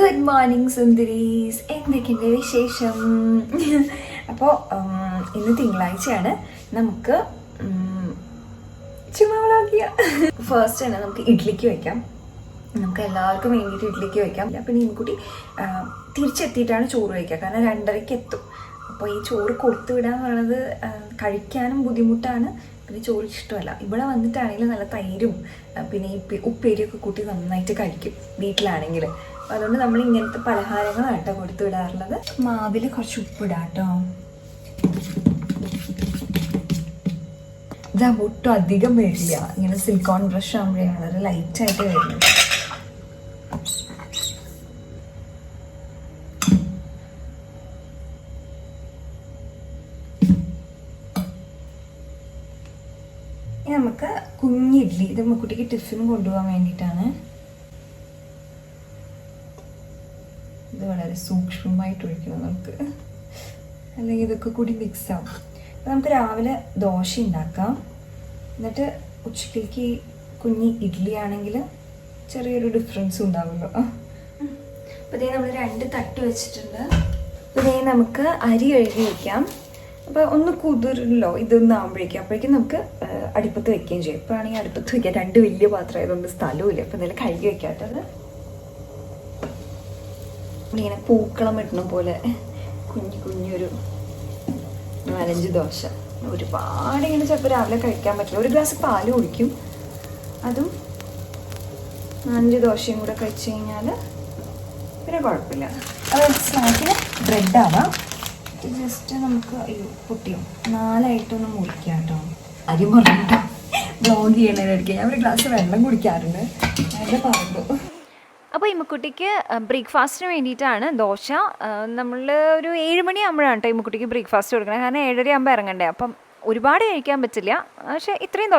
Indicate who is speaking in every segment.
Speaker 1: Good morning സുന്ദരീസ്, എന്തൊക്കെയുണ്ട് വിശേഷം? അപ്പോൾ ഇന്ന് തിങ്കളാഴ്ചയാണ്. നമുക്ക് ചുമ്മാ വ്ളോഗ് ഫസ്റ്റ് തന്നെ നമുക്ക് ഇഡ്ലിക്ക് വയ്ക്കാം. നമുക്ക് എല്ലാവർക്കും വേണ്ടിയിട്ട് ഇഡ്ലിക്ക് വയ്ക്കാം. പിന്നെ ഇൻകുട്ടി തിരിച്ചെത്തിയിട്ടാണ് ചോറ് വയ്ക്കുക, കാരണം 2:30 എത്തും. അപ്പോൾ ഈ ചോറ് കൊടുത്തു വിടുക എന്ന് പറയുന്നത് കഴിക്കാനും ബുദ്ധിമുട്ടാണ്, പിന്നെ ചോറ് ഇഷ്ടമല്ല. ഇവിടെ വന്നിട്ടാണെങ്കിൽ നല്ല തൈരും പിന്നെ ഈ ഉപ്പേരിയൊക്കെ കൂട്ടി നന്നായിട്ട് കഴിക്കും വീട്ടിലാണെങ്കിൽ. അപ്പോൾ അതുകൊണ്ട് നമ്മൾ ഇങ്ങനത്തെ പലഹാരങ്ങളാണ് കേട്ടോ കൊടുത്തു വിടാറുള്ളത്. മാവിൽ കുറച്ച് ഉപ്പിടാം കേട്ടോ. ഇതാ ഒട്ടും അധികം വരില്ല, ഇങ്ങനെ സിലിക്കോൺ ബ്രഷ് ആകുമ്പോഴേ വളരെ ലൈറ്റായിട്ട് വരുന്നത്. നമുക്ക് കുഞ്ഞിഡ്ലി, ഇത് കുട്ടിക്ക് ടിഫിൻ കൊണ്ടുപോകാൻ വേണ്ടിയിട്ടാണ്. ഇത് വളരെ സൂക്ഷ്മമായിട്ട് ഒഴിക്കണം നമുക്ക്, അല്ലെങ്കിൽ ഇതൊക്കെ കൂടി മിക്സ് ആവും. അപ്പോൾ നമുക്ക് രാവിലെ ദോശ ഉണ്ടാക്കാം, എന്നിട്ട് ഉച്ചയ്ക്ക് കുഞ്ഞി ഇഡ്ഡലി ആണെങ്കിൽ ചെറിയൊരു ഡിഫറൻസ് ഉണ്ടാവുമല്ലോ. അപ്പോൾ ഇതേ നമ്മൾ 2 തട്ട് വെച്ചിട്ടുണ്ട്. അപ്പോൾ ഇതേ നമുക്ക് അരി കഴുകി വയ്ക്കാം. അപ്പോൾ ഒന്ന് കുതിരല്ലോ ഇതൊന്നും ആകുമ്പോഴേക്കും, അപ്പോഴേക്കും നമുക്ക് അടുപ്പത്ത് വെക്കുകയും ചെയ്യും. ഇപ്പോഴാണെങ്കിൽ അടുപ്പത്ത് വയ്ക്കാം, 2 വലിയ പാത്രം ആയതുകൊണ്ട് സ്ഥലവുമില്ല. അപ്പോൾ എന്തായാലും കഴുകി വെക്കാട്ടത്. നമ്മളിങ്ങനെ പൂക്കളം ഇടണ പോലെ കുഞ്ഞൊരു 4-5 ദോശ. ഒരുപാട് ഇങ്ങനെ ചിലപ്പോൾ രാവിലെ കഴിക്കാൻ പറ്റില്ല. 1 ഗ്ലാസ് പാല് കുടിക്കും, അതും 5 ദോശയും കൂടെ കഴിച്ച് കഴിഞ്ഞാൽ പിന്നെ കുഴപ്പമില്ല. അത് സ്നാക്കിന് ബ്രെഡാവാം. ജസ്റ്റ് നമുക്ക് പൊട്ടിയോ 4ആയിട്ടൊന്ന് മുറിക്കാം കേട്ടോ. അരി പറഞ്ഞിട്ടോ ബ്ലോഗ് ചെയ്യണതിനിടയ്ക്ക് ഞാൻ 1 ഗ്ലാസ് വെള്ളം കുടിക്കാറുണ്ട്, അതിൻ്റെ പറഞ്ഞു.
Speaker 2: അപ്പോൾ ഇമ്മക്കുട്ടിക്ക് ബ്രേക്ക്ഫാസ്റ്റിന് വേണ്ടിയിട്ടാണ് ദോശ. നമ്മൾ ഒരു 7 മണിയാകുമ്പോഴാണ് കേട്ടോ ഇമ്മക്കുട്ടിക്ക് ബ്രേക്ക്ഫാസ്റ്റ് കൊടുക്കണം, കാരണം 7:30 ആകുമ്പോൾ ഇറങ്ങണ്ടേ. അപ്പം ഒരുപാട് കഴിക്കാൻ പറ്റില്ല, പക്ഷേ ഇത്രയും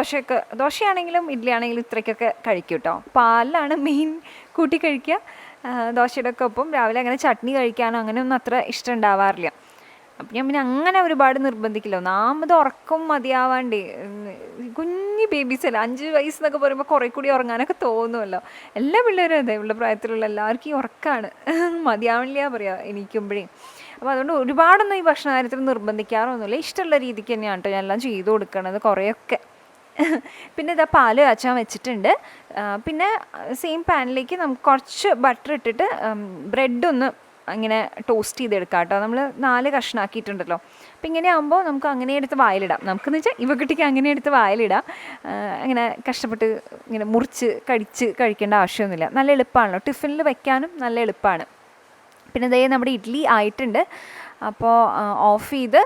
Speaker 2: ദോശയാണെങ്കിലും ഇഡ്ഡലി ആണെങ്കിലും ഇത്രയ്ക്കൊക്കെ കഴിക്കും കേട്ടോ. പാലിലാണ് മെയിൻ കൂട്ടി കഴിക്കുക. ദോശയുടെ ഒക്കെ ഒപ്പം രാവിലെ അങ്ങനെ ചട്നി കഴിക്കാനോ അങ്ങനെയൊന്നും അത്ര ഇഷ്ടം ഉണ്ടാവാറില്ല. അപ്പം ഞാൻ പിന്നെ അങ്ങനെ ഒരുപാട് നിർബന്ധിക്കില്ല. ഒന്നാമത് ഉറക്കം മതിയാവാണ്ടേ, കുഞ്ഞ് ബേബീസല്ല, 5 വയസ്സെന്നൊക്കെ പറയുമ്പോൾ കുറേ കൂടി ഉറങ്ങാനൊക്കെ തോന്നുമല്ലോ. എല്ലാ പിള്ളേരും അതെ, ഉള്ള പ്രായത്തിലുള്ള എല്ലാവർക്കും ഈ ഉറക്കമാണ്, മതിയാവില്ല പറയുക എണീക്കുമ്പോഴേ. അപ്പോൾ അതുകൊണ്ട് ഒരുപാടൊന്നും ഈ ഭക്ഷണ കാര്യത്തിൽ നിർബന്ധിക്കാറൊന്നുമില്ല. ഇഷ്ടമുള്ള രീതിക്ക് തന്നെയാണ് കേട്ടോ ഞാൻ എല്ലാം ചെയ്തു കൊടുക്കണത് കുറേയൊക്കെ. പിന്നെ ഇതാ പാല് കാച്ചാൻ വെച്ചിട്ടുണ്ട്. പിന്നെ സെയിം പാനിലേക്ക് നമുക്ക് കുറച്ച് ബട്ടർ ഇട്ടിട്ട് ബ്രെഡൊന്ന് അങ്ങനെ ടോസ്റ്റ് ചെയ്തെടുക്കാം കേട്ടോ. നമ്മൾ 4 കഷ്ണാക്കിയിട്ടുണ്ടല്ലോ. അപ്പം ഇങ്ങനെ ആകുമ്പോൾ നമുക്ക് അങ്ങനെ എടുത്ത് വായിലിടാം. നമുക്കെന്ന് വെച്ചാൽ ഇവക്കുട്ടിക്ക് അങ്ങനെ എടുത്ത് വായിലിടാം. അങ്ങനെ കഷ്ടപ്പെട്ട് ഇങ്ങനെ മുറിച്ച് കടിച്ച് കഴിക്കേണ്ട ആവശ്യമൊന്നുമില്ല. നല്ല എളുപ്പമാണല്ലോ, ടിഫിനിൽ വെക്കാനും നല്ല എളുപ്പമാണ്. പിന്നെ ഇതേ നമ്മുടെ ഇഡ്ഡലി ആയിട്ടുണ്ട്. അപ്പോൾ ഓഫ് ചെയ്ത്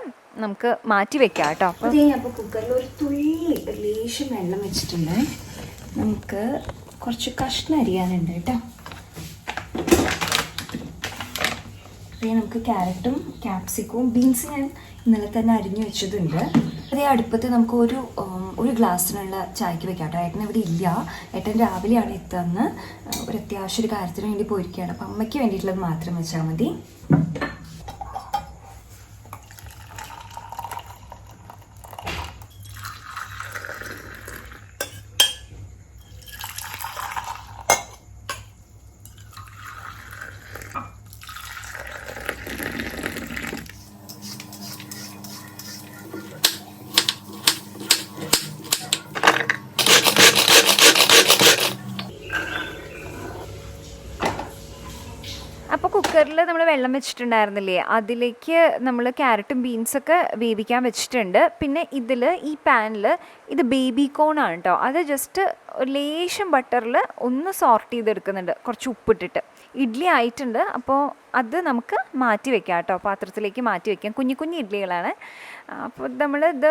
Speaker 2: നമുക്ക് മാറ്റി വെക്കാം കേട്ടോ.
Speaker 1: അപ്പോൾ കുക്കറിൽ ഒരു തുള്ളി ലേശം വെള്ളം വെച്ചിട്ടുണ്ട്. നമുക്ക് കുറച്ച് കഷ്ണം അരിയാനുണ്ട് കേട്ടോ. അതേ നമുക്ക് ക്യാരറ്റും ക്യാപ്സിക്കവും ബീൻസ് ഞാൻ ഇന്നലെ തന്നെ അരിഞ്ഞു വെച്ചതുണ്ട്. അതേ അടുപ്പത്ത് നമുക്ക് ഒരു ഗ്ലാസ്സിനുള്ള ചായക്ക് വെക്കാം കേട്ടോ. ഏട്ടൻ ഇവിടെ ഇല്ല, ഏട്ടൻ രാവിലെയാണ് എത്തുന്നത്. ഒരു അത്യാവശ്യം ഒരു കാര്യത്തിന് വേണ്ടി പോയിരിക്കുകയാണ്. അപ്പം അമ്മയ്ക്ക് വേണ്ടിയിട്ടുള്ളത് മാത്രം വെച്ചാൽ മതി.
Speaker 2: അപ്പോൾ കുക്കറിൽ നമ്മൾ വെള്ളം വെച്ചിട്ടുണ്ടായിരുന്നില്ലേ, അതിലേക്ക് നമ്മൾ ക്യാരറ്റും ബീൻസൊക്കെ വേവിക്കാൻ വെച്ചിട്ടുണ്ട്. പിന്നെ ഈ പാനിൽ ഇത് ബേബി കോണാണ് കേട്ടോ. അത് ജസ്റ്റ് ലേശം ബട്ടറിൽ ഒന്ന് സോർട്ട് ചെയ്തെടുക്കുന്നുണ്ട്, കുറച്ച് ഉപ്പിട്ടിട്ട്. ഇഡ്ഡലി ആയിട്ടുണ്ട്, അപ്പോൾ അത് നമുക്ക് മാറ്റി വെക്കാം കേട്ടോ, പാത്രത്തിലേക്ക് മാറ്റി വെക്കാം. കുഞ്ഞു ഇഡ്ഡലികളാണ്. അപ്പോൾ നമ്മൾ ഇത്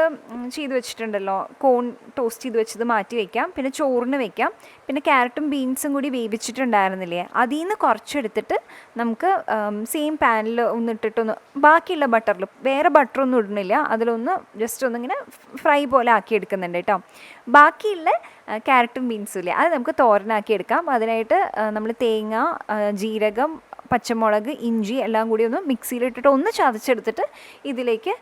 Speaker 2: ചെയ്ത് വെച്ചിട്ടുണ്ടല്ലോ, കോൺ ടോസ്റ്റ് ചെയ്ത് വെച്ചത് മാറ്റി വെക്കാം. പിന്നെ ചോറിന് വെക്കാം. പിന്നെ ക്യാരറ്റും ബീൻസും കൂടി വേവിച്ചിട്ടുണ്ടായിരുന്നില്ലേ, അതിൽ നിന്ന് കുറച്ചെടുത്തിട്ട് നമുക്ക് സെയിം പാനിൽ ഒന്നിട്ടിട്ടൊന്ന് ബാക്കിയുള്ള ബട്ടറിൽ, വേറെ ബട്ടറൊന്നും ഇടുന്നില്ല, അതിലൊന്ന് ജസ്റ്റ് ഒന്നിങ്ങനെ ഫ്രൈ പോലെ ആക്കി എടുക്കുന്നുണ്ട് കേട്ടോ. ബാക്കിയുള്ള ക്യാരറ്റും ബീൻസും ഇല്ലേ, അത് നമുക്ക് തോരനാക്കി എടുക്കാം. അതിനായിട്ട് നമ്മൾ തേങ്ങ, ജീരകം, പച്ചമുളക്, ഇഞ്ചി എല്ലാം കൂടി ഒന്ന് മിക്സിയിലിട്ടിട്ട് ഒന്ന് ചതച്ചെടുത്തിട്ട് ഇതിലേക്ക്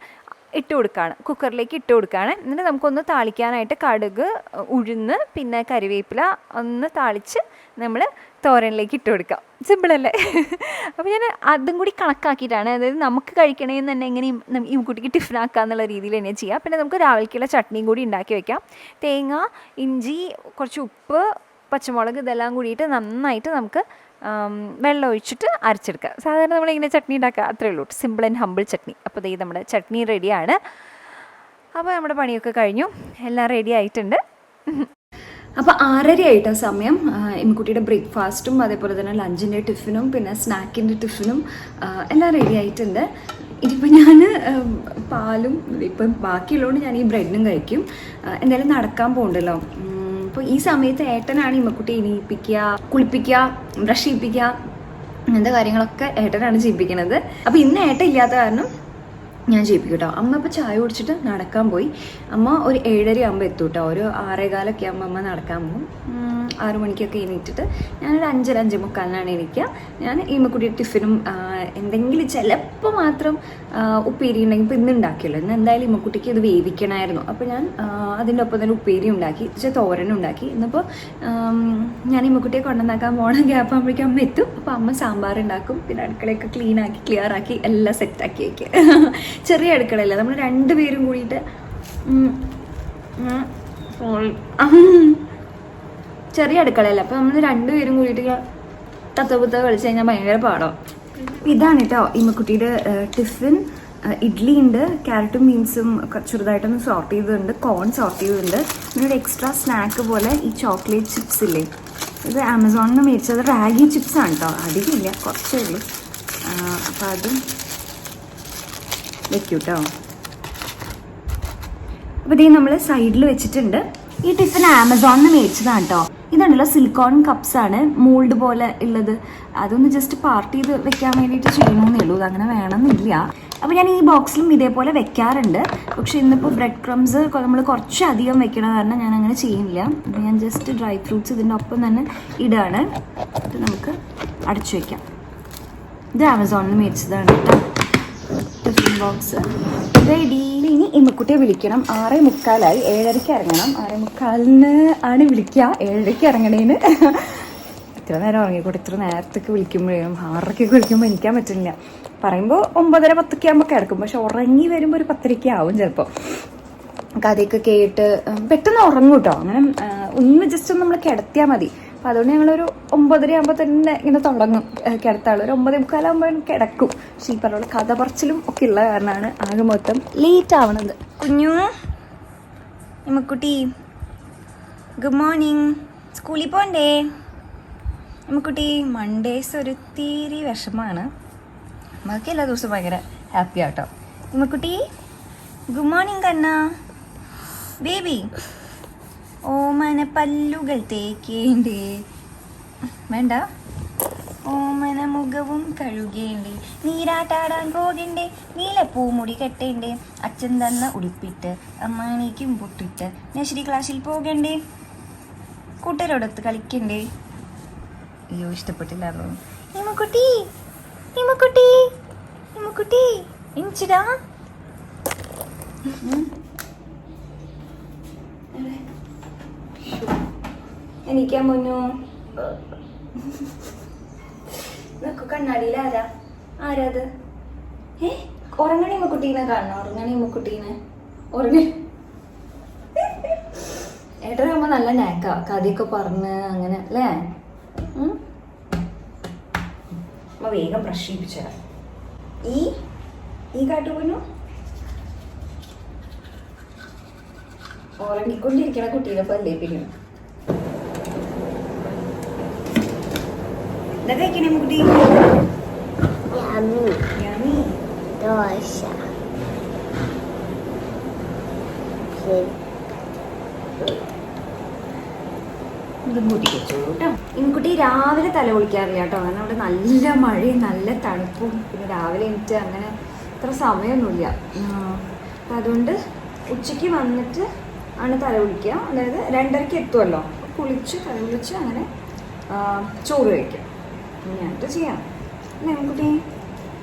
Speaker 2: ഇട്ട് കൊടുക്കുകയാണ്, കുക്കറിലേക്ക് ഇട്ട് കൊടുക്കുകയാണ്. എന്നിട്ട് നമുക്കൊന്ന് താളിക്കാനായിട്ട് കടുക്, ഉഴുന്ന്, പിന്നെ കരിവേപ്പില ഒന്ന് താളിച്ച് നമ്മൾ തോരനിലേക്ക് ഇട്ട് കൊടുക്കാം. സിമ്പിളല്ലേ? അപ്പോൾ ഞാൻ അതും കൂടി കണക്കാക്കിയിട്ടാണ്, അതായത് നമുക്ക് കഴിക്കണമെന്ന് തന്നെ എങ്ങനെയും ഈ കുട്ടിക്ക് ടിഫിനാക്കുക എന്നുള്ള രീതിയിൽ തന്നെ ചെയ്യാം. പിന്നെ നമുക്ക് രാവിലേക്കുള്ള ചട്നിയും കൂടി ഉണ്ടാക്കി വയ്ക്കാം. തേങ്ങ, ഇഞ്ചി, കുറച്ച് ഉപ്പ്, പച്ചമുളക് ഇതെല്ലാം കൂടിയിട്ട് നന്നായിട്ട് നമുക്ക് വെള്ളം ഒഴിച്ചിട്ട് അരച്ചെടുക്കുക. സാധാരണ നമ്മളിങ്ങനെ ചട്നി ഉണ്ടാക്കുക, അത്രയേ ഉള്ളൂ. Simple and humble chutney. അപ്പോൾ ദേ നമ്മുടെ ചട്നി റെഡിയാണ്. അപ്പോൾ നമ്മുടെ പണിയൊക്കെ കഴിഞ്ഞു, എല്ലാം റെഡി ആയിട്ടുണ്ട്. അപ്പോൾ 6:30 ആയിട്ടോ സമയം. ഇമ്മക്കുട്ടിയുടെ ബ്രേക്ക്ഫാസ്റ്റും അതേപോലെ തന്നെ ലഞ്ചിൻ്റെ ടിഫിനും പിന്നെ സ്നാക്കിൻ്റെ ടിഫിനും എല്ലാം റെഡി ആയിട്ടുണ്ട്. ഇനിയിപ്പോൾ ഞാൻ പാലും ഇപ്പം ബാക്കിയുള്ളതുകൊണ്ട് ഞാൻ ഈ ബ്രെഡും കഴിക്കും. എന്തായാലും നടക്കാൻ പോകണ്ടല്ലോ. അപ്പോൾ ഈ സമയത്ത് ഏട്ടനാണ് ഇമ്മക്കുട്ടിയെ എണീപ്പിക്കുക, കുളിപ്പിക്കുക, ബ്രഷ് ചെയ്യിപ്പിക്കുക, അങ്ങനത്തെ കാര്യങ്ങളൊക്കെ ഏട്ടനാണ് ചെയ്യിപ്പിക്കുന്നത്. അപ്പോൾ ഇന്ന് ഏട്ടൻ ഇല്ലാത്ത കാരണം ഞാൻ ചെയ്യിപ്പിക്കും കേട്ടോ. അമ്മ ഇപ്പോൾ ചായ കുടിച്ചിട്ട് നടക്കാൻ പോയി. അമ്മ ഒരു 7:30 ആകുമ്പോൾ എത്തും കേട്ടോ. ഒരു 6:15 ആകുമ്പോൾ അമ്മ നടക്കാൻ പോകും. 6 മണിക്കൊക്കെ എണീറ്റിട്ട് ഞാനൊരു 5:30, 5:45 എണീക്കുക. ഞാൻ ഇമ്മക്കുട്ടിയുടെ ടിഫിനും എന്തെങ്കിലും ചിലപ്പോൾ മാത്രം ഉപ്പേരി ഉണ്ടെങ്കിൽ ഇപ്പോൾ ഇന്ന് ഉണ്ടാക്കിയല്ലോ, ഇന്ന് എന്തായാലും ഇമ്മക്കുട്ടിക്ക് ഇത് വേവിക്കണമായിരുന്നു. അപ്പോൾ ഞാൻ അതിൻ്റെ ഒപ്പം തന്നെ ഉപ്പേരി ഉണ്ടാക്കി, തോരനും ഉണ്ടാക്കി. ഇന്നിപ്പോൾ ഞാൻ ഇമ്മക്കുട്ടിയെ കൊണ്ടുവന്നാക്കാൻ പോണ ഗ്യാപ്പ് ആകുമ്പോഴേക്കും അമ്മ എത്തും. അപ്പോൾ അമ്മ സാമ്പാർ ഉണ്ടാക്കും, പിന്നെ അടുക്കളയൊക്കെ ക്ലിയർ ആക്കി എല്ലാം സെറ്റാക്കി വയ്ക്കുക. ചെറിയ അടുക്കളയല്ല, നമ്മൾ 2 പേരും കൂടിയിട്ട് ചെറിയ അടുക്കളയല്ല, അപ്പോൾ നമ്മൾ 2 പേരും കൂടിയിട്ട് തത്തപുത്ത കളിച്ച് കഴിഞ്ഞാൽ ഭയങ്കര പാടാണ്. ഇതാണ് കേട്ടോ ഇമ്മക്കുട്ടിയുടെ ടിഫിൻ. ഇഡ്ഡലി ഉണ്ട്, ക്യാരറ്റും ബീൻസും ചെറുതായിട്ടൊന്ന് സോർട്ട് ചെയ്തിട്ടുണ്ട്, കോൺ സോർട്ട് ചെയ്തിട്ടുണ്ട്. പിന്നെ ഒരു എക്സ്ട്രാ സ്നാക്ക് പോലെ ഈ ചോക്ലേറ്റ് ചിപ്സ് ഇല്ലേ, ഇത് ആമസോണിൽ നിന്ന് മേടിച്ചത് റാഗി ചിപ്സാണ് കേട്ടോ, അധികമില്ല, കുറച്ചേ ഉള്ളൂ. അപ്പോൾ അതും വെക്കും കേട്ടോ. അപ്പോൾ ഇതേ നമ്മൾ സൈഡിൽ വെച്ചിട്ടുണ്ട്. ഈ ടിഫിൻ ആമസോണിൽ നിന്ന് മേടിച്ചതാണ് കേട്ടോ. ഇതാണല്ലോ സിലിക്കോൺ കപ്സ് ആണ്, മോൾഡ് പോലെ ഉള്ളത്. അതൊന്ന് ജസ്റ്റ് പാർട്ട് ചെയ്ത് വെക്കാൻ വേണ്ടിയിട്ട് ചെയ്യണമെന്നേ ഉള്ളൂ, അതങ്ങനെ വേണമെന്നില്ല. അപ്പോൾ ഞാൻ ഈ ബോക്സിലും ഇതേപോലെ വെക്കാറുണ്ട്. പക്ഷെ ഇന്നിപ്പോൾ ബ്രെഡ് ക്രംസ് നമ്മൾ കുറച്ചധികം വെക്കണ കാരണം ഞാൻ അങ്ങനെ ചെയ്യുന്നില്ല. അപ്പോൾ ഞാൻ ജസ്റ്റ് ഡ്രൈ ഫ്രൂട്ട്സ് ഇതിൻ്റെ ഒപ്പം തന്നെ ഇടാണ്. ഇത് നമുക്ക് അടച്ചു വയ്ക്കാം. ഇത് ആമസോണിൽ മേടിച്ചതാണ് കേട്ടോ ടിഫിൻ ബോക്സ്. റെഡി. ഇനി ഇമ്മക്കുട്ടിയെ വിളിക്കണം. 6:45 7:30 ഇറങ്ങണം. 6:45 ആണ് വിളിക്കുക, 7:30 ഇറങ്ങണേന്. ഇത്ര നേരം ഉറങ്ങിക്കൂടെ, ഇത്ര നേരത്തേക്ക് വിളിക്കുമ്പോഴേക്കും 6:30 വിളിക്കുമ്പോൾ എനിക്കാൻ പറ്റില്ല. പറയുമ്പോൾ 9:30 10 ആകുമ്പോൾ കിടക്കും, പക്ഷെ ഉറങ്ങി വരുമ്പോൾ ഒരു 10:30 ആവും ചിലപ്പോൾ. കഥയൊക്കെ കേട്ട് പെട്ടെന്ന് ഉറങ്ങും കേട്ടോ. അങ്ങനെ ഒന്ന് ജസ്റ്റ് ഒന്ന് നമ്മൾ കിടത്തിയാൽ മതി. അപ്പം അതുകൊണ്ട് ഞങ്ങളൊരു 9:30 ആകുമ്പോൾ തന്നെ ഇങ്ങനെ തുടങ്ങും കിടത്താൾ. ഒരു 9:45 ആകുമ്പോൾ കിടക്കും. പക്ഷെ ഈ പറഞ്ഞ കഥ പറച്ചിലും ഒക്കെ ഉള്ള കാരണമാണ് ആകെ മൊത്തം ലേറ്റ് ആവണത്. കുഞ്ഞു ഇമ്മക്കുട്ടി, ഗുഡ് മോർണിംഗ്. സ്കൂളിൽ പോകണ്ടേ ഇമ്മക്കുട്ടി? മൺഡേസ് ഒരു തീരെ വിഷമമാണ്. നമുക്ക് എല്ലാ ദിവസവും ഭയങ്കര ഹാപ്പി ആട്ടോ. ഇമ്മക്കുട്ടി ഗുഡ് മോർണിംഗ് കണ്ണ ബേബി. ഓമന പല്ലുകൾ തേക്കേണ്ടേ, വേണ്ട ഓമന മുഖവും കഴുകേണ്ടേ, നീരാട്ടാടാൻ പോകണ്ടേ, നീലപ്പൂമുടി കെട്ടേണ്ടേ, അച്ഛൻ തന്ന ഉടുപ്പിട്ട് അമ്മാണിക്കും പൊട്ടിട്ട് നഴ്സറി ക്ലാസ്സിൽ പോകണ്ടേ, കൂട്ടരോടൊത്ത് കളിക്കണ്ടേ. അയ്യോ ഇഷ്ടപ്പെട്ടില്ല തോന്നുന്നു. ഇമ്മക്കുട്ടി ഇമ്മക്കുട്ടി ഇമ്മക്കുട്ടി ഇഞ്ചിടാ. എനിക്കാൻ മുന്നു നോക്കൂ, കണ്ണാടിയിൽ ആരാത്? ഉറങ്ങണി ഇമ്മക്കുട്ടീനെ കാണണം. ഉറങ്ങണി ഇമ്മക്കുട്ടീനെ ഉറങ്ങി. ഏട്ടനാകുമ്പോ നല്ല നാക്കാ, കഥയൊക്കെ പറഞ്ഞ് അങ്ങനെ അല്ലേ. അമ്മ വേഗം ബ്രഷ് ചെയ്യിപ്പിച്ചാ. ഈ കാട്ടുപോന്നു ഉറങ്ങിക്കൊണ്ടിരിക്കണ കുട്ടീനെ പല്ലേ പിന്നെ എന്താ കഴിക്കണേ കുട്ടി?
Speaker 3: ദോശ.
Speaker 1: ഇതും കൂട്ടി വെച്ചോളൂ കേട്ടോ. ഇൻകുട്ടി രാവിലെ തല കുളിക്കാറില്ല കേട്ടോ, കാരണം അവിടെ നല്ല മഴയും നല്ല തണുപ്പും, പിന്നെ രാവിലെ എനിക്ക് അങ്ങനെ അത്ര സമയമൊന്നുമില്ല. അപ്പം അതുകൊണ്ട് ഉച്ചയ്ക്ക് വന്നിട്ട് ആണ് തല കുളിക്കുക. അതായത് 2:30 എത്തുമല്ലോ, കുളിച്ച് തല കുളിച്ച് അങ്ങനെ ചോറ് കഴിക്കാം. ഞാനിട്ട് ചെയ്യാം അല്ലേ കുട്ടി?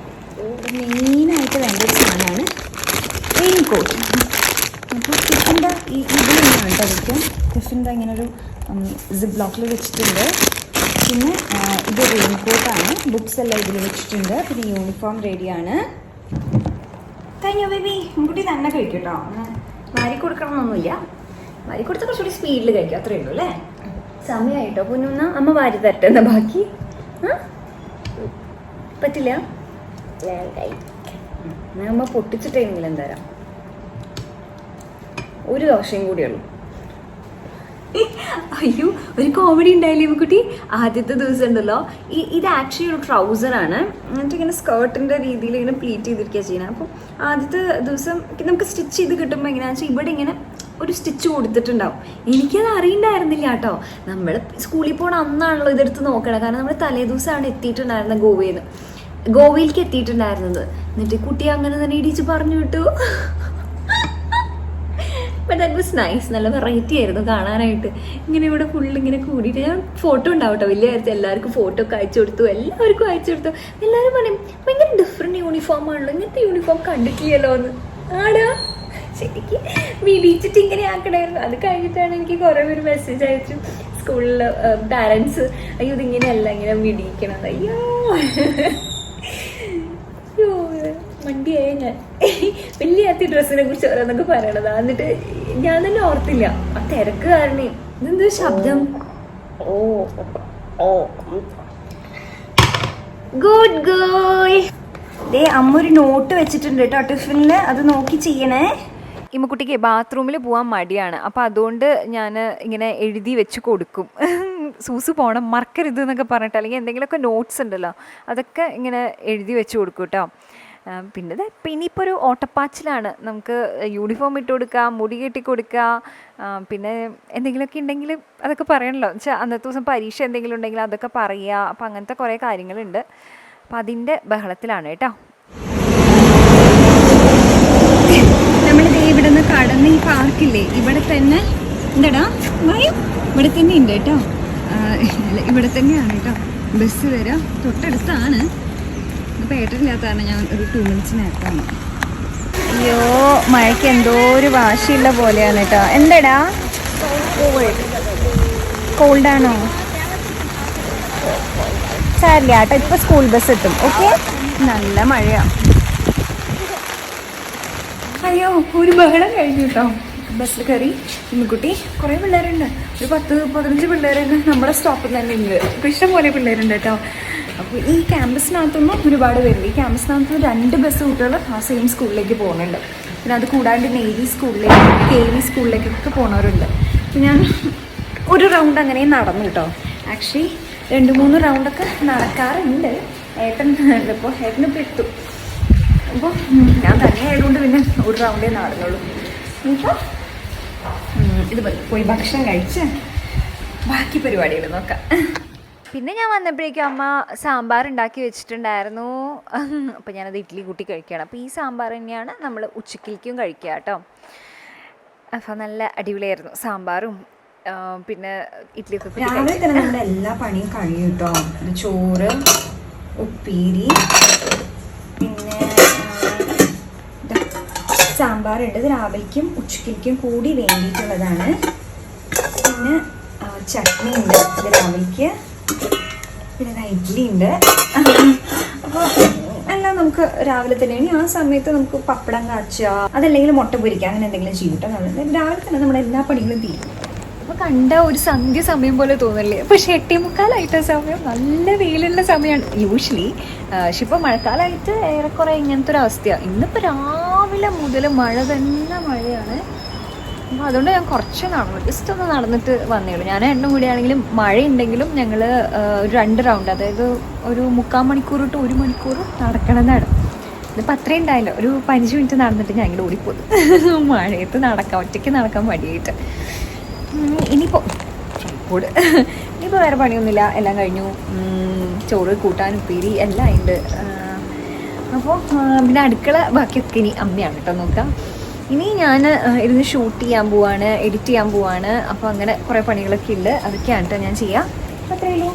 Speaker 1: മെയിനായിട്ട് വേണ്ട ഒരു സാധനമാണ് റെയിൻ കോട്ട്. അപ്പോൾ ടിഫിൻ്റെ ഇതിലാണ് കേട്ടോ വയ്ക്കും. ടിഫിൻ്റെ ഇങ്ങനെ ഒരു സിപ്പ് ബ്ലോക്കിൽ വെച്ചിട്ടുണ്ട്. പിന്നെ ഇത് റെയിൻ കോട്ടാണ്. ബുക്സ് എല്ലാം ഇതിൽ വെച്ചിട്ടുണ്ട്. പിന്നെ യൂണിഫോം റെഡിയാണ്. കഴിഞ്ഞോ ബേബി? കുട്ടി തന്നെ കഴിക്കും കേട്ടോ. വാരി കൊടുക്കണമെന്നൊന്നുമില്ല. വാരി കൊടുത്താൽ കുറച്ചുകൂടി സ്പീഡിൽ കഴിക്കും, അത്രയേ ഉള്ളൂ അല്ലേ? സമയമായിട്ടോ പൊന്നുന്ന അമ്മ വാരി തരട്ടെ എന്നാ ബാക്കി. പറ്റില്ല, അമ്മ പൊട്ടിച്ചിട്ടെങ്കിലും തരാം. ഒരു ദോശയും കൂടിയുള്ളൂ. അയ്യോ, ഒരു കോമഡി ഉണ്ടായില്ലേ കുട്ടി? ആദ്യത്തെ ദിവസം ഉണ്ടല്ലോ, ഇത് ആക്ച്വലി ഒരു ട്രൗസറാണ്. എന്നിട്ട് ഇങ്ങനെ സ്കേർട്ടിൻ്റെ രീതിയിൽ ഇങ്ങനെ പ്ലീറ്റ് ചെയ്തിരിക്കുക ചെയ്യുന്നത്. അപ്പം ആദ്യത്തെ ദിവസം നമുക്ക് സ്റ്റിച്ച് ചെയ്ത് കിട്ടുമ്പോൾ എങ്ങനെയാണെന്ന് വെച്ചാൽ ഇവിടെ ഇങ്ങനെ ഒരു സ്റ്റിച്ച് കൊടുത്തിട്ടുണ്ടാവും. എനിക്കത് അറിയണ്ടായിരുന്നില്ല കേട്ടോ. നമ്മൾ സ്കൂളിൽ പോകണ അന്നാണല്ലോ ഇതെടുത്ത് നോക്കണം. കാരണം നമ്മൾ തലേ ദിവസമാണ് എത്തിയിട്ടുണ്ടായിരുന്നത് ഗോവയിലേക്ക് എത്തിയിട്ടുണ്ടായിരുന്നത്. എന്നിട്ട് കുട്ടി അങ്ങനെ തന്നെ ഇടിച്ച് പറഞ്ഞു വിട്ടു. But that was nice. നല്ല വെറൈറ്റി ആയിരുന്നു കാണാനായിട്ട്. ഇങ്ങനെ ഇവിടെ ഫുള്ളിങ്ങനെ കൂടിയിട്ട് ഞാൻ ഫോട്ടോ ഉണ്ടാവും കേട്ടോ. വലിയ കാര്യത്തിൽ എല്ലാവർക്കും ഫോട്ടോ ഒക്കെ അയച്ചു കൊടുത്തു. എല്ലാവർക്കും അയച്ചു കൊടുത്തു. എല്ലാവരും പറയും ഭയങ്കര ഡിഫറെൻറ്റ് യൂണിഫോം ആണല്ലോ, ഇങ്ങനത്തെ യൂണിഫോം കണ്ടിട്ടില്ലല്ലോ എന്ന്. ആടാ, ശരിക്ക് വിടിച്ചിട്ട് ഇങ്ങനെ ആക്കണമായിരുന്നു. അത് കഴിഞ്ഞിട്ടാണ് എനിക്ക് കുറേ പേര് മെസ്സേജ് അയച്ചു സ്കൂളിൽ പാരൻസ്. അയ്യോ ഇതിങ്ങനെയല്ല, ഇങ്ങനെ വിടിയിക്കണം. അയ്യോ മണ്ടിയായ ഞാൻ വലിയ ആത്തി ഡ്രസ്സിനെ കുറിച്ച് ഓരോന്നൊക്കെ പറയണതാ. എന്നിട്ട് ഞാൻ തന്നെ ഓർത്തില്ല. ആ തിരക്ക് കാരണം. ഇതെന്തോ ശബ്ദം? Good girl. ദേ അമ്മ ഒരു നോട്ട് വെച്ചിട്ടുണ്ട് കേട്ടോ ടിഫിനിൽ. അത് നോക്കി ചെയ്യണേ.
Speaker 2: ഇമ്മക്കുട്ടിക്ക് ബാത്റൂമിൽ പോകാൻ മടിയാണ്. അപ്പോൾ അതുകൊണ്ട് ഞാൻ ഇങ്ങനെ എഴുതി വെച്ച് കൊടുക്കും. സൂസ് പോകണം, മറക്കരുത് എന്നൊക്കെ പറഞ്ഞിട്ട്. അല്ലെങ്കിൽ എന്തെങ്കിലുമൊക്കെ നോട്ട്സ് ഉണ്ടല്ലോ, അതൊക്കെ ഇങ്ങനെ എഴുതി വെച്ച് കൊടുക്കും കേട്ടോ. പിന്നെ ഇനിയിപ്പോൾ ഒരു ഓട്ടപ്പാച്ചിലാണ്. നമുക്ക് യൂണിഫോം ഇട്ട് കൊടുക്കുക, മുടി കെട്ടി കൊടുക്കുക, പിന്നെ എന്തെങ്കിലുമൊക്കെ ഉണ്ടെങ്കിൽ അതൊക്കെ പറയണല്ലോ. വെച്ചാൽ അന്നത്തെ ദിവസം പരീക്ഷ എന്തെങ്കിലും ഉണ്ടെങ്കിൽ അതൊക്കെ പറയുക. അപ്പോൾ അങ്ങനത്തെ കുറേ കാര്യങ്ങളുണ്ട്. അപ്പം അതിൻ്റെ ബഹളത്തിലാണ് കേട്ടോ.
Speaker 1: നമ്മളിത് ഇവിടെ നിന്ന് കടന്ന് ഈ പാർക്കില്ലേ, ഇവിടെ തന്നെ എന്താടാ വായും, ഇവിടെ തന്നെ ഉണ്ട് കേട്ടോ. ഇവിടെ തന്നെയാണ് കേട്ടോ ബസ് വരിക. തൊട്ടടുത്താണ്. ഇപ്പോൾ ഏട്ടനില്ലാത്തതാണ് ഞാൻ ഒരു 2 minutes നേരത്താണ്.
Speaker 2: അയ്യോ, മഴയ്ക്ക് എന്തോ ഒരു വാശിയുള്ള പോലെയാണ് കേട്ടോ. എന്താടാ, കോൾഡാണോ? സാരില്ല കേട്ടോ, ഇപ്പോൾ സ്കൂൾ ബസ് എത്തും. ഓക്കെ, നല്ല മഴയാണ്.
Speaker 1: അയ്യോ, ഒരു ബഹളം കഴിഞ്ഞു കേട്ടോ. ബസ്സിൽ കയറി ഇമ്മിക്കുട്ടി. കുറേ പിള്ളേരുണ്ട്, ഒരു 10-15 പിള്ളേരൊക്കെ നമ്മുടെ സ്റ്റോപ്പിൽ തന്നെ ഉണ്ട്. അപ്പോൾ ഇഷ്ടംപോലെ പിള്ളേരുണ്ട് കേട്ടോ. അപ്പോൾ ഈ ക്യാമ്പസിനകത്തൊന്നും ഒരുപാട് പേരുണ്ട്. ഈ ക്യാമ്പസിനകത്ത് 2 ബസ് കുട്ടികൾ ആ സെയിം സ്കൂളിലേക്ക് പോകുന്നുണ്ട്. പിന്നെ അത് കൂടാണ്ട് നേവി സ്കൂളിലേക്ക്, KV സ്കൂളിലേക്കൊക്കെ പോകുന്നവരുണ്ട്. അപ്പോൾ ഞാൻ ഒരു റൗണ്ട് അങ്ങനെ നടന്നു കേട്ടോ. ആക്ച്വലി 2-3 റൗണ്ടൊക്കെ നടക്കാറുണ്ട്. ഇപ്പോൾ ഏട്ടനിപ്പോൾ എത്തും. അപ്പോൾ ഞാൻ തന്നെ ആയതുകൊണ്ട് പിന്നെ ഒരു റൗണ്ടേ നടന്നുള്ളൂ. ഇപ്പോൾ ഇത് പോയി ഭക്ഷണം കഴിച്ച് ബാക്കി പരിപാടികൾ നോക്കാം.
Speaker 2: പിന്നെ ഞാൻ വന്നപ്പോഴേക്കും അമ്മ സാമ്പാർ ഉണ്ടാക്കി വെച്ചിട്ടുണ്ടായിരുന്നു. അപ്പോൾ ഞാനത് ഇഡ്ഡലി കൂട്ടി കഴിക്കുകയാണ്. അപ്പോൾ ഈ സാമ്പാർ തന്നെയാണ് നമ്മൾ ഉച്ചക്കിലേക്കും കഴിക്കുക കേട്ടോ. അപ്പോൾ നല്ല അടിപൊളിയായിരുന്നു സാമ്പാറും പിന്നെ ഇഡ്ഡലിയൊക്കെ.
Speaker 1: രാവിലെ തന്നെ നമ്മുടെ എല്ലാ പണിയും കഴിയും കേട്ടോ. ചോറ്, ഉപ്പേരി, പിന്നെ സാമ്പാറുണ്ട്. ഇത് രാവിലേക്കും ഉച്ചക്കിലേക്കും കൂടി വേണ്ടിയിട്ടുള്ളതാണ്. പിന്നെ ചട്നി ഉണ്ട് ഇത് രാവിലേക്ക്. പിന്നെ ഇഡ്ഡലി ഉണ്ട്. അപ്പോൾ എല്ലാം നമുക്ക് രാവിലെ തന്നെ. ഇനി ആ സമയത്ത് നമുക്ക് പപ്പടം കാച്ചുക, അതല്ലെങ്കിൽ മുട്ട പൊരിക്കുക, അങ്ങനെ എന്തെങ്കിലും ചെയ്തിട്ടോ. രാവിലെ തന്നെ നമ്മുടെ എല്ലാ പണികളും തീരും.
Speaker 2: അപ്പോൾ കണ്ട ഒരു സന്ധ്യ സമയം പോലെ തോന്നില്ലേ? പക്ഷേ 8:45 സമയം നല്ല വെയിലുള്ള സമയമാണ് യൂഷ്വലി. പക്ഷെ ഇപ്പോൾ മഴക്കാലമായിട്ട് ഏറെക്കുറെ ഇങ്ങനത്തെ ഒരു അവസ്ഥയാണ്. ഇന്നിപ്പോൾ രാവിലെ മുതൽ മഴ തന്നെ മഴയാണ്. അപ്പോൾ അതുകൊണ്ട് ഞാൻ കുറച്ച് നടന്നു, ജസ്റ്റ് ഒന്ന് നടന്നിട്ട് വന്നേയുള്ളൂ. ഞാൻ എണ്ണം കൂടിയാണെങ്കിലും മഴയുണ്ടെങ്കിലും ഞങ്ങൾ ഒരു 2 റൗണ്ട്, അതായത് ഒരു 3/4 മണിക്കൂർ to 1 മണിക്കൂർ നടക്കണതാണ്. ഇതിപ്പോൾ അത്രയും ഉണ്ടായില്ല. ഒരു 15 മിനിറ്റ് നടന്നിട്ട് ഞാൻ ഇങ്ങനെ ഓടിപ്പോകും. മഴയത്ത് ഒറ്റയ്ക്ക് നടക്കാൻ മടിയായിട്ട്. ഇനിയിപ്പോൾ വേറെ പണിയൊന്നുമില്ല, എല്ലാം കഴിഞ്ഞു. ചോറ്, കൂട്ടാൻ, ഉപ്പേരി എല്ലാം ഉണ്ട്. അപ്പോൾ പിന്നെ അടുക്കള ബാക്കിയൊക്കെ ഇനി അമ്മയാണ് കേട്ടോ നോക്കാം. ഇനി ഞാൻ ഇരുന്ന് ഷൂട്ട് ചെയ്യാൻ പോവാണ്, എഡിറ്റ് ചെയ്യാൻ പോവാണ്. അപ്പോൾ അങ്ങനെ കുറേ പണികളൊക്കെ ഉണ്ട്, അതൊക്കെയാണ് കേട്ടോ ഞാൻ ചെയ്യാം. അത്രയേ ഉള്ളൂ.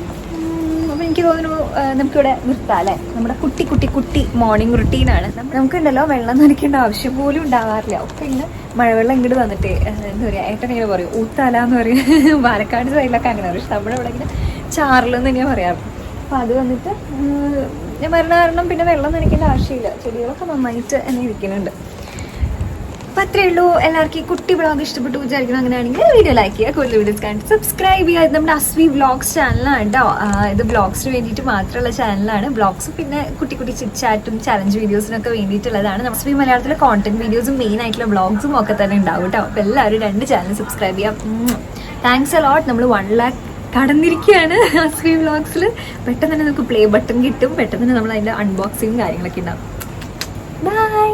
Speaker 2: അപ്പോൾ എനിക്ക് എനിക്ക് തോന്നുന്നു നമുക്കിവിടെ നിർത്താം അല്ലേ. നമ്മുടെ കുട്ടി മോർണിംഗ് റുട്ടീനാണ്. നമുക്കുണ്ടല്ലോ വെള്ളം നനയ്ക്കേണ്ട ആവശ്യം പോലും ഉണ്ടാവാറില്ല. ഒക്കെ ഇങ്ങനെ മഴവെള്ളം ഇങ്ങോട്ട് വന്നിട്ട് എന്താ പറയുക, ഏട്ടൻ ഇങ്ങനെ പറയും ഊത്താല എന്ന് പറയും. പാലക്കാട് സൈഡിലൊക്കെ അങ്ങനെ പറയും. പക്ഷെ നമ്മുടെ ഇവിടെ ഇങ്ങനെ ചാറിലെന്ന് തന്നെയാണ് പറയാറ്. അപ്പോൾ അത് വന്നിട്ട് ഞാൻ വരുന്ന കാരണം പിന്നെ വെള്ളം നനയ്ക്കേണ്ട ആവശ്യമില്ല. ചെടികളൊക്കെ നന്നായിട്ട് എന്നെ ഇരിക്കുന്നുണ്ട്. അപ്പം അത്രയേ ഉള്ളൂ. എല്ലാവർക്കും ഈ കുട്ടി വ്ളോഗ് ഇഷ്ടപ്പെട്ടു വിചാരിക്കണം. അങ്ങനെയാണെങ്കിൽ വീഡിയോ ലൈക്ക് ചെയ്യുക, കൂടുതൽ വീഡിയോസ് കണ്ടിട്ട് സബ്സ്ക്രൈബ് ചെയ്യുക. ഇത് നമ്മുടെ അസ്വി വ്ളോഗ്സ് ചാനലാണ് കേട്ടോ. ഇത് വ്ളോഗ്സിന് വേണ്ടിയിട്ട് മാത്രമുള്ള ചാനലാണ്. വ്ളോഗ്സ് പിന്നെ കുട്ടി ചിറ്റ് ചാലഞ്ച് വീഡിയോസിനൊക്കെ വേണ്ടിയിട്ടുള്ളതാണ്. അസ്വി മലയാളത്തിലെ കോണ്ടന്റ് വീഡിയോസും മെയിൻ ആയിട്ടുള്ള വ്ളോഗ്സും ഒക്കെ തന്നെ ഉണ്ടാവും കേട്ടോ. അപ്പോൾ എല്ലാവരും 2 ചാനൽ സബ്സ്ക്രൈബ് ചെയ്യാം. Thanks a lot. നമ്മൾ 1 lakh കടന്നിരിക്കുകയാണ് അസ്വി വ്ളോഗ്സിൽ. പെട്ടെന്ന് തന്നെ നമുക്ക് പ്ലേ ബട്ടൺ കിട്ടും. പെട്ടെന്ന് തന്നെ നമ്മൾ അതിൻ്റെ അൺബോക്സിങ് കാര്യങ്ങളൊക്കെ ഉണ്ടാവും. ബൈ.